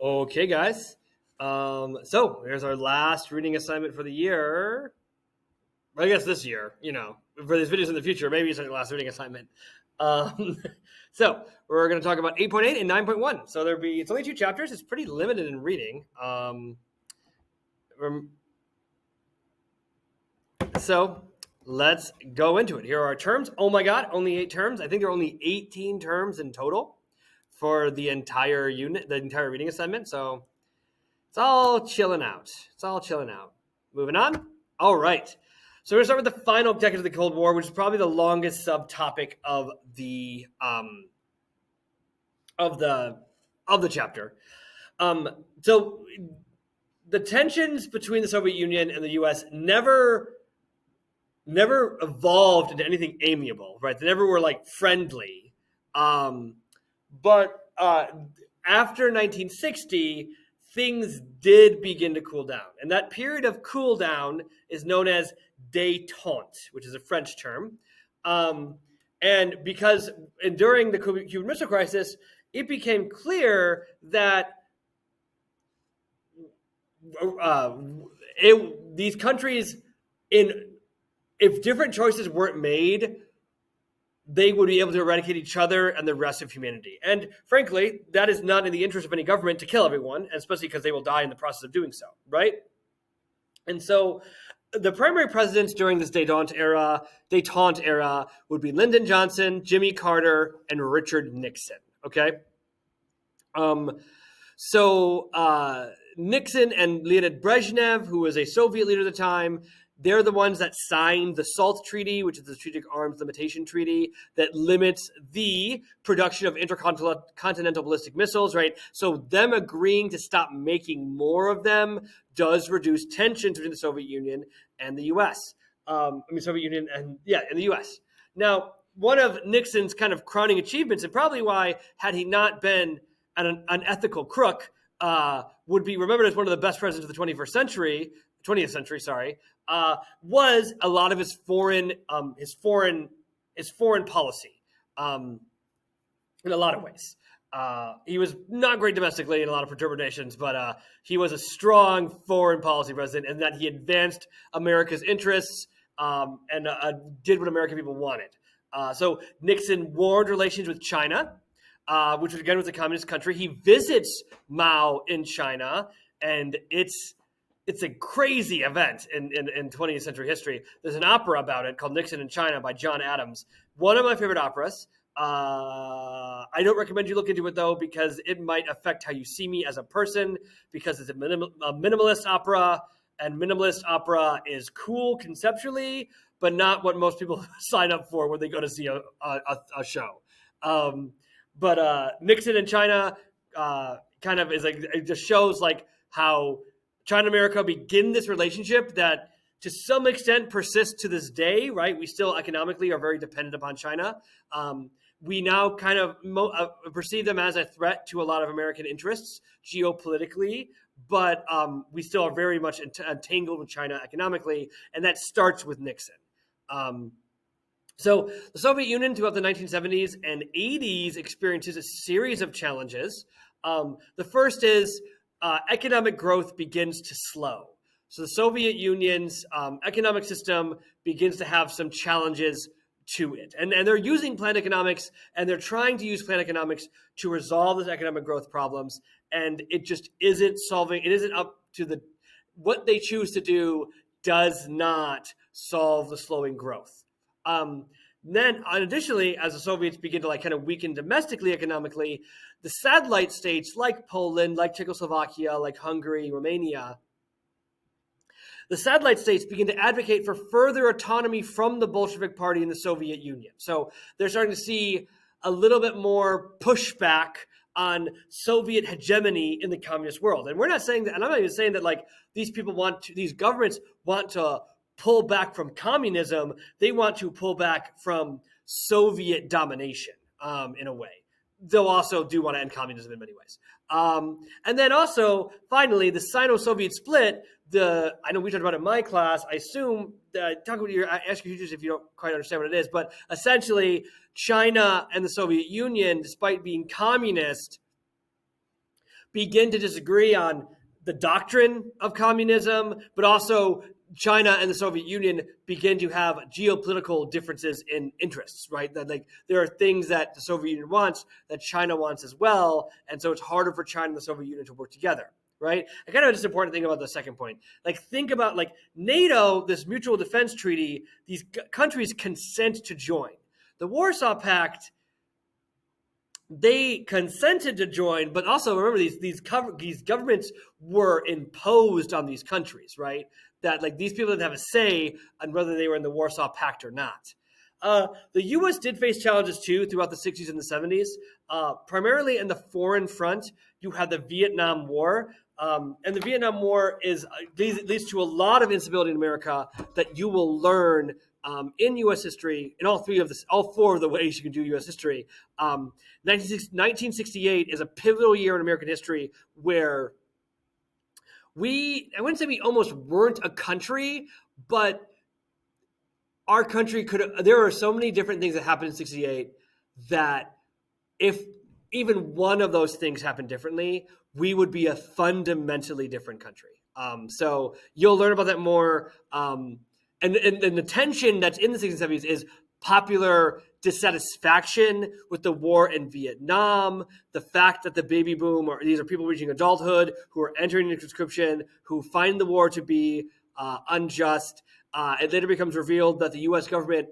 Okay, guys. So here's our last reading assignment for the year. I guess this year, for these videos in the future, maybe it's our last reading assignment. Um, so we're going to talk about 8.8 and 9.1. So it's only two chapters. It's pretty limited in reading. So let's go into it. Here are our terms. Oh my God, only 8 terms. I think there are only 18 terms in total for the entire unit, the entire reading assignment. So it's all chilling out. Moving on. All right. So we're gonna start with the final decade of the Cold War, which is probably the longest subtopic of the chapter. So the tensions between the Soviet Union and the U.S. never evolved into anything amiable, right? They never were like friendly. But after 1960, things did begin to cool down. And that period of cool down is known as detente, which is a French term. And during the Cuban Missile Crisis, it became clear that these countries, if different choices weren't made, they would be able to eradicate each other and the rest of humanity. And frankly, that is not in the interest of any government to kill everyone, especially because they will die in the process of doing so, right? And so the primary presidents during this détente era would be Lyndon Johnson, Jimmy Carter, and Richard Nixon, okay? Nixon and Leonid Brezhnev, who was a Soviet leader at the time, they're the ones that signed the SALT Treaty, which is the Strategic Arms Limitation Treaty that limits the production of intercontinental ballistic missiles, right? So them agreeing to stop making more of them does reduce tensions between the Soviet Union and the U.S. Soviet Union and, in the U.S. Now, one of Nixon's kind of crowning achievements, and probably why, had he not been an unethical crook, would be remembered as one of the best presidents of the 20th century, was a lot of his foreign policy, in a lot of ways. He was not great domestically in a lot of perturbations, but he was a strong foreign policy president, and that he advanced America's interests and did what American people wanted. So Nixon warred relations with China, which again was a communist country. He visits Mao in China, and it's a crazy event in 20th century history. There's an opera about it called Nixon in China by John Adams. One of my favorite operas. I don't recommend you look into it, though, because it might affect how you see me as a person, because it's a minimalist opera, and minimalist opera is cool conceptually, but not what most people sign up for when they go to see a show. But Nixon in China kind of is like, it just shows like how China and America begin this relationship that to some extent persists to this day, right? We still economically are very dependent upon China. We now kind of perceive them as a threat to a lot of American interests geopolitically, but we still are very much entangled with China economically, and that starts with Nixon. So the Soviet Union throughout the 1970s and 80s experiences a series of challenges. The first is economic growth begins to slow. So the Soviet Union's economic system begins to have some challenges to it. And they're using planned economics, and they're trying to use planned economics to resolve those economic growth problems. And it just isn't up to what they choose to do does not solve the slowing growth. Then, additionally, as the Soviets begin to kind of weaken domestically economically, the satellite states like Poland, like Czechoslovakia, like Hungary, Romania, the satellite states begin to advocate for further autonomy from the Bolshevik Party in the Soviet Union. So they're starting to see a little bit more pushback on Soviet hegemony in the communist world. And we're not saying that, and I'm not even saying that these governments want to pull back from communism. They want to pull back from Soviet domination in a way. They'll also do want to end communism in many ways. And then also, finally, the Sino-Soviet split, I know we talked about it in my class. I assume, ask your teachers if you don't quite understand what it is, but essentially, China and the Soviet Union, despite being communist, begin to disagree on the doctrine of communism, but also China and the Soviet Union begin to have geopolitical differences in interests, right? That like there are things that the Soviet Union wants that China wants as well, and so it's harder for China and the Soviet Union to work together, right? I kind of just important thing about the second point. Like think about like NATO, this mutual defense treaty, these countries consent to join. The Warsaw Pact, they consented to join, but also remember these governments were imposed on these countries, right? That like these people didn't have a say on whether they were in the Warsaw Pact or not. The U.S. did face challenges too throughout the 60s and the 70s. Primarily in the foreign front, you had the Vietnam War. And the Vietnam War leads to a lot of instability in America that you will learn in U.S. history, in all four of the ways you can do U.S. history. 1968 is a pivotal year in American history where I wouldn't say we almost weren't a country, but our country there are so many different things that happened in 68 that if even one of those things happened differently, we would be a fundamentally different country. So you'll learn about that more. And the tension that's in the 60s and 70s is popular dissatisfaction with the war in Vietnam, the fact that the baby boom, or these are people reaching adulthood who are entering into conscription, who find the war to be unjust. It later becomes revealed that the U.S. government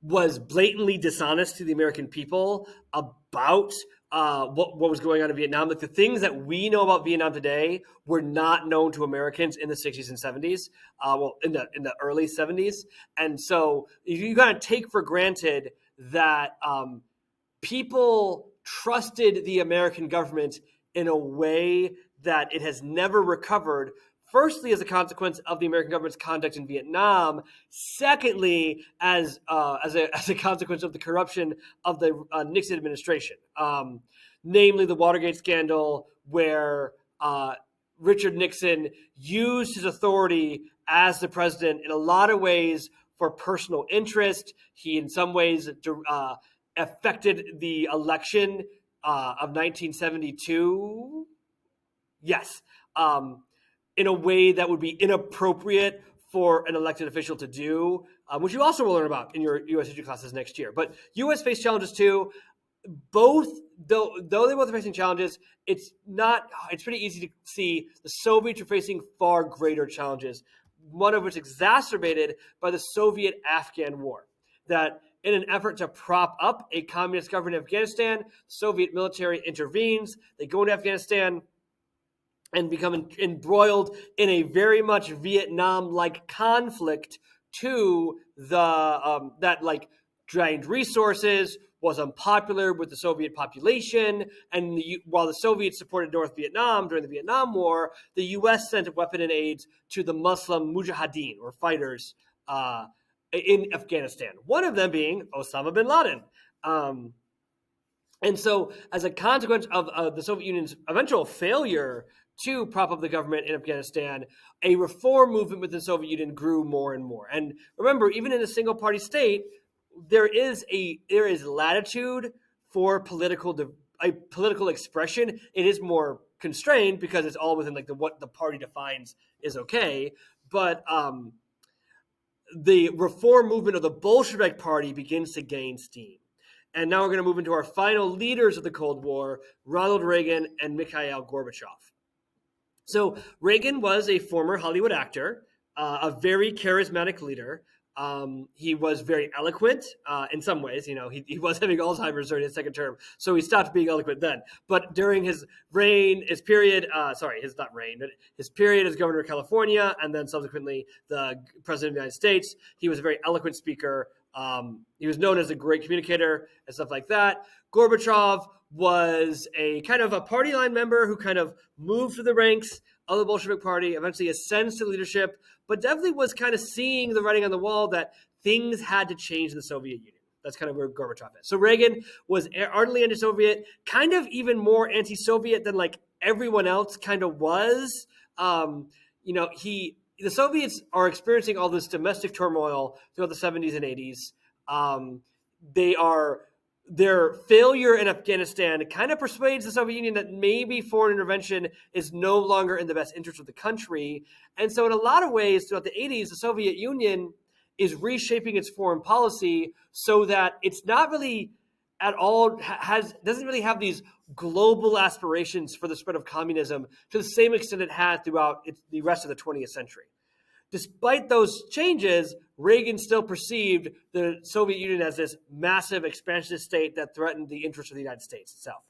was blatantly dishonest to the American people about what was going on in Vietnam. Like the things that we know about Vietnam today were not known to Americans in the 60s and 70s, in the early 70s. And so you got to take for granted that people trusted the American government in a way that it has never recovered. Firstly, as a consequence of the American government's conduct in Vietnam. Secondly, as a consequence of the corruption of the Nixon administration, namely the Watergate scandal, where Richard Nixon used his authority as the president in a lot of ways for personal interest. He, in some ways, affected the election of 1972. Yes. In a way that would be inappropriate for an elected official to do, which you also will learn about in your U.S. history classes next year. But U.S. faced challenges too. Both, though they both are facing challenges, it's pretty easy to see the Soviets are facing far greater challenges, one of which exacerbated by the Soviet-Afghan War. That in an effort to prop up a communist government in Afghanistan, the Soviet military intervenes. They go into Afghanistan and become embroiled in a very much Vietnam-like conflict to that like drained resources, was unpopular with the Soviet population, and while the Soviets supported North Vietnam during the Vietnam War, the U.S. sent weapon and aids to the Muslim mujahideen, or fighters, in Afghanistan. One of them being Osama bin Laden. And so, as a consequence of the Soviet Union's eventual failure to prop up the government in Afghanistan, a reform movement within the Soviet Union grew more and more. And remember, even in a single-party state, there is latitude for political expression. It is more constrained because it's all within like what the party defines is okay. But the reform movement of the Bolshevik Party begins to gain steam. And now we're going to move into our final leaders of the Cold War, Ronald Reagan and Mikhail Gorbachev. So Reagan was a former Hollywood actor, a very charismatic leader. He was very eloquent in some ways. You know, he was having Alzheimer's during his second term, so he stopped being eloquent then. But during his period as governor of California, and then subsequently the president of the United States, he was a very eloquent speaker. He was known as a great communicator and stuff like that. Gorbachev was a kind of a party line member who kind of moved through the ranks of the Bolshevik Party, eventually ascends to leadership, but definitely was kind of seeing the writing on the wall that things had to change in the Soviet Union. That's kind of where Gorbachev is. So Reagan was ardently anti-Soviet, kind of even more anti-Soviet than like everyone else kind of was. The Soviets are experiencing all this domestic turmoil throughout the 70s and 80s. their failure in Afghanistan kind of persuades the Soviet Union that maybe foreign intervention is no longer in the best interest of the country. And so in a lot of ways, throughout the 80s, the Soviet Union is reshaping its foreign policy so that it's not really at all doesn't really have these global aspirations for the spread of communism to the same extent it had throughout the rest of the 20th century. Despite those changes, Reagan still perceived the Soviet Union as this massive expansionist state that threatened the interests of the United States itself.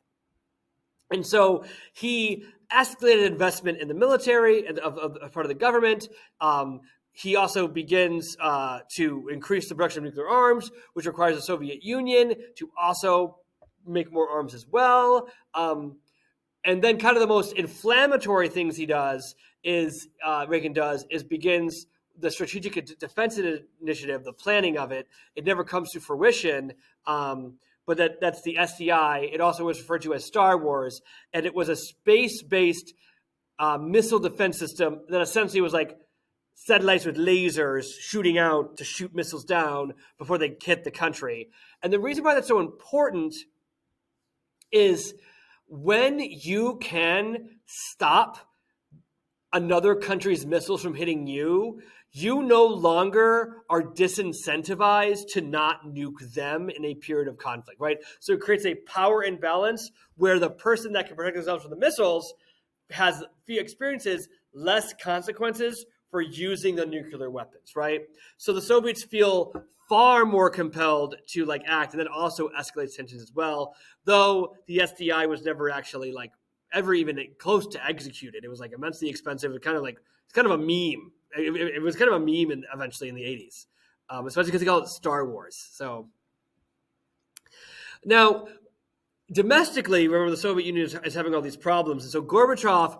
And so he escalated investment in the military and of part of the government. He also begins to increase the production of nuclear arms, which requires the Soviet Union to also make more arms as well. And then kind of the most inflammatory things Reagan begins the Strategic Defense Initiative, the planning of it. It never comes to fruition, but that's the SDI. It also was referred to as Star Wars, and it was a space-based missile defense system that essentially was like satellites with lasers shooting out to shoot missiles down before they hit the country. And the reason why that's so important is when you can stop another country's missiles from hitting you, you no longer are disincentivized to not nuke them in a period of conflict, right? So it creates a power imbalance where the person that can protect themselves from the missiles experiences less consequences for using the nuclear weapons, right? So the Soviets feel far more compelled to act and then also escalate tensions as well, though the SDI was never actually ever even close to executed. It was immensely expensive. It's kind of a meme. It was kind of a meme eventually in the 80s, especially because they call it Star Wars. So now domestically, remember the Soviet Union is having all these problems. And so Gorbachev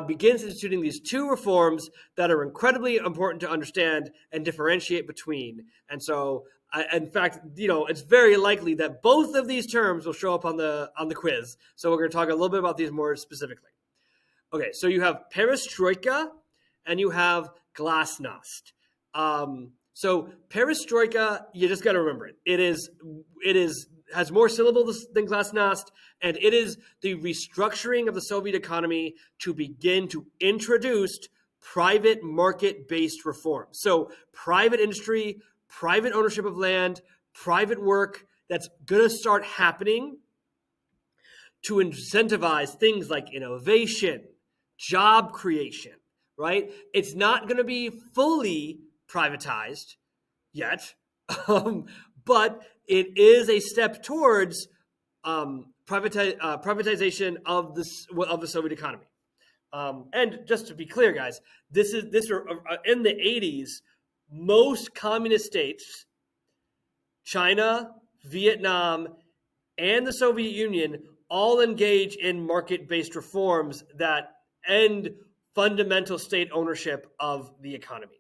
begins instituting these two reforms that are incredibly important to understand and differentiate between. And so, in fact, it's very likely that both of these terms will show up on the quiz. So we're going to talk a little bit about these more specifically. Okay, so you have Perestroika and you have Glasnost. So Perestroika, you just got to remember it. It has more syllables than Glasnost, and it is the restructuring of the Soviet economy to begin to introduce private market-based reforms. So private industry, private ownership of land, private work, that's going to start happening to incentivize things like innovation, job creation, right? It's not going to be fully privatized yet, but it is a step towards privatization of the Soviet economy. And just to be clear, guys, this in the 80s, most communist states, China, Vietnam, and the Soviet Union all engage in market-based reforms that end fundamental state ownership of the economy.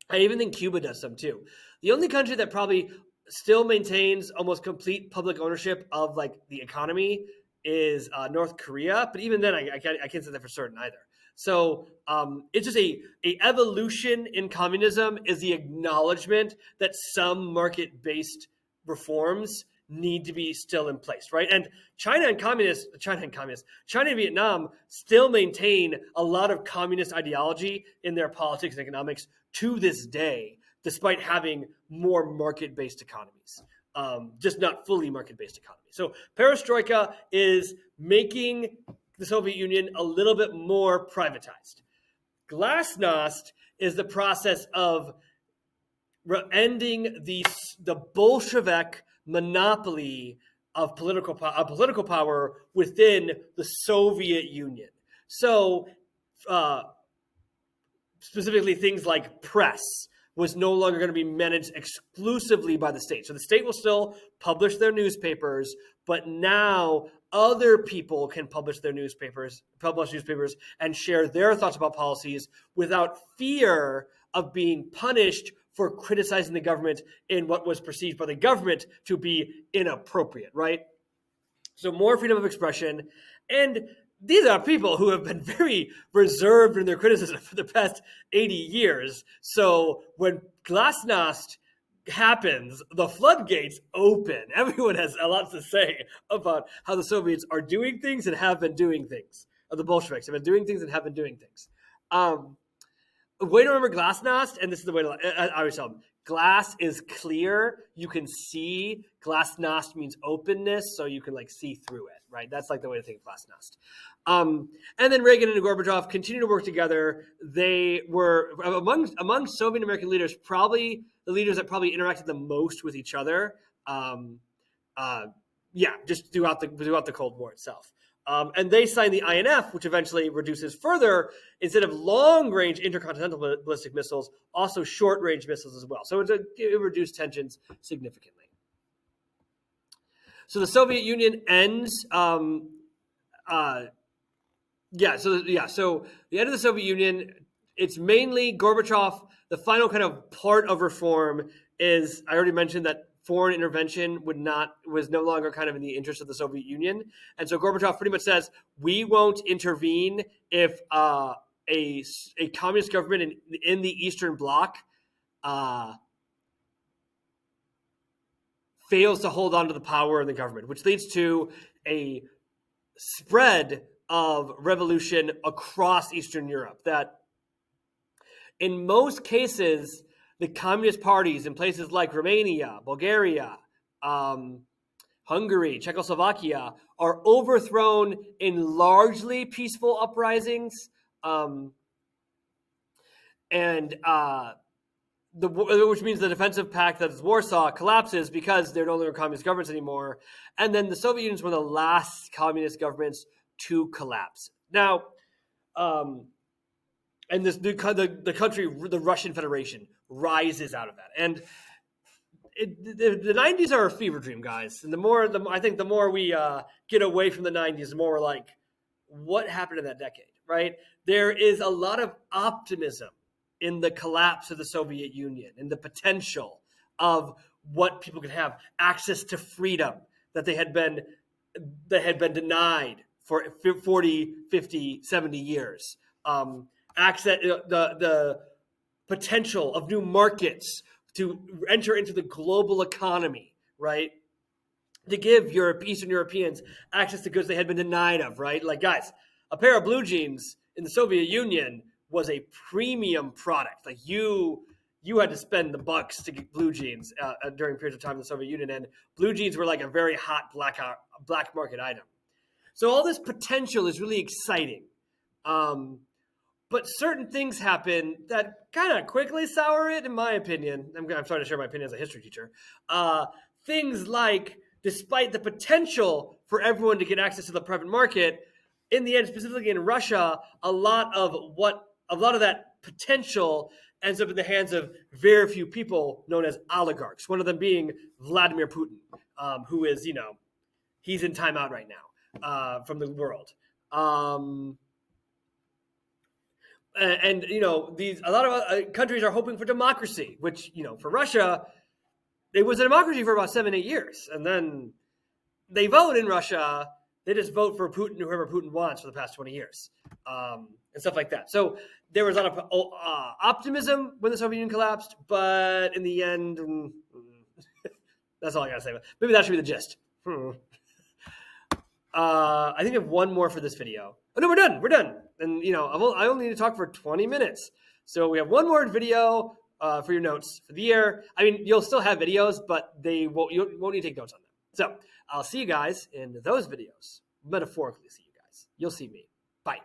I even think Cuba does some too. The only country that probably still maintains almost complete public ownership of the economy is North Korea, but even then I can't say that for certain either. So it's just a evolution in communism is the acknowledgement that some market-based reforms need to be still in place, right? And China and Vietnam still maintain a lot of communist ideology in their politics and economics to this day, despite having more market-based economies, just not fully market-based economies. So Perestroika is making the Soviet Union a little bit more privatized. Glasnost is the process of ending the Bolshevik monopoly of political power within the Soviet Union. So specifically things like press was no longer going to be managed exclusively by the state. So the state will still publish their newspapers, but now other people can publish newspapers and share their thoughts about policies without fear of being punished for criticizing the government in what was perceived by the government to be inappropriate, right? So more freedom of expression. And these are people who have been very reserved in their criticism for the past 80 years. So when Glasnost happens, the floodgates open. Everyone has a lot to say about how the Soviets are doing things and have been doing things. Or the Bolsheviks have been doing things and have been doing things. Way to remember Glasnost, and this is the way to I always tell them. Glass is clear, you can see. Glasnost means openness, so you can like see through it, right? That's like the way to think of Glasnost. And then Reagan and Gorbachev continue to work together. They were among Soviet American leaders, probably the leaders that probably interacted the most with each other. Just throughout the Cold War itself. And they signed the INF, which eventually reduces further, instead of long-range intercontinental ballistic missiles, also short-range missiles as well. So it reduced tensions significantly. So the Soviet Union ends. So the end of the Soviet Union, it's mainly Gorbachev. The final kind of part of reform is, I already mentioned that foreign intervention was no longer kind of in the interest of the Soviet Union. And so Gorbachev pretty much says, we won't intervene if a communist government in the Eastern Bloc fails to hold on to the power in the government, which leads to a spread of revolution across Eastern Europe. That in most cases, the communist parties in places like Romania, Bulgaria, Hungary, Czechoslovakia are overthrown in largely peaceful uprisings, which means the defensive pact that is Warsaw collapses because they're no longer communist governments anymore. And then the Soviet Union is one of the last communist governments to collapse. Now, and the country, the Russian Federation, rises out of that. And the 90s are a fever dream, guys. And I think the more we get away from the 90s, the more we're like, what happened in that decade, right? There is a lot of optimism in the collapse of the Soviet Union and the potential of what people could have, access to freedom that they had been denied for 40, 50, 70 years. Access, the potential of new markets to enter into the global economy, right? To give Eastern Europeans access to goods they had been denied of, right? Like, guys, a pair of blue jeans in the Soviet Union was a premium product. Like, you had to spend the bucks to get blue jeans during periods of time in the Soviet Union, and blue jeans were like a very hot black market item. So all this potential is really exciting. But certain things happen that kind of quickly sour it, in my opinion. I'm trying to share my opinion as a history teacher. Things like, despite the potential for everyone to get access to the private market, in the end, specifically in Russia, a lot of that potential ends up in the hands of very few people known as oligarchs. One of them being Vladimir Putin, who is, he's in timeout right now from the world. And a lot of countries are hoping for democracy, which for Russia, it was a democracy for about 7-8 years, and then they vote in Russia. They just vote for Putin, whoever Putin wants, for the past 20 years, and stuff like that. So there was a lot of optimism when the Soviet Union collapsed, but in the end, that's all I gotta say. Maybe that should be the gist. I think I have one more for this video. Oh no, we're done. We're done. And I only need to talk for 20 minutes. So we have one more video for your notes for the year. I mean, you'll still have videos, but you won't need to take notes on them. So I'll see you guys in those videos. Metaphorically see you guys. You'll see me. Bye.